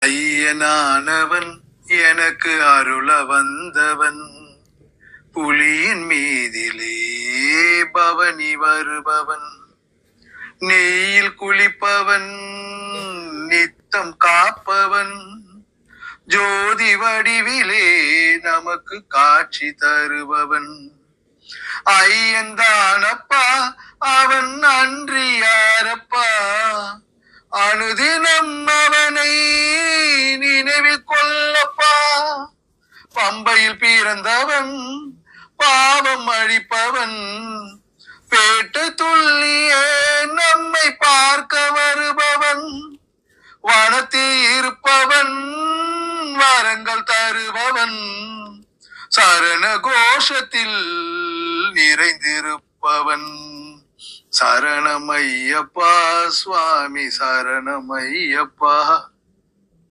ஐயனானவன் எனக்கு அருள வந்தவன், புலியின் மீதிலே பவனி வருபவன், நெய்யில் குளிப்பவன், நித்தம் காப்பவன், ஜோதி வடிவிலே நமக்கு காட்சி தருபவன். ஐயந்தானப்பா அவன் அன்றி யாரப்பா, அனுதினம் அவனை நினைவில் கொள்ளப்பா. பம்பையில் பிறந்தவன், பாவம் அழிப்பவன், பேட்டு துள்ளியே நம்மை பார்க்க வருபவன், வனத்தில் இருப்பவன், வரங்கள் தருபவன், சரண கோஷத்தில் நிறைந்திருப்பவன். சரணமையப்பா சுவாமி, சரணமையப்பா.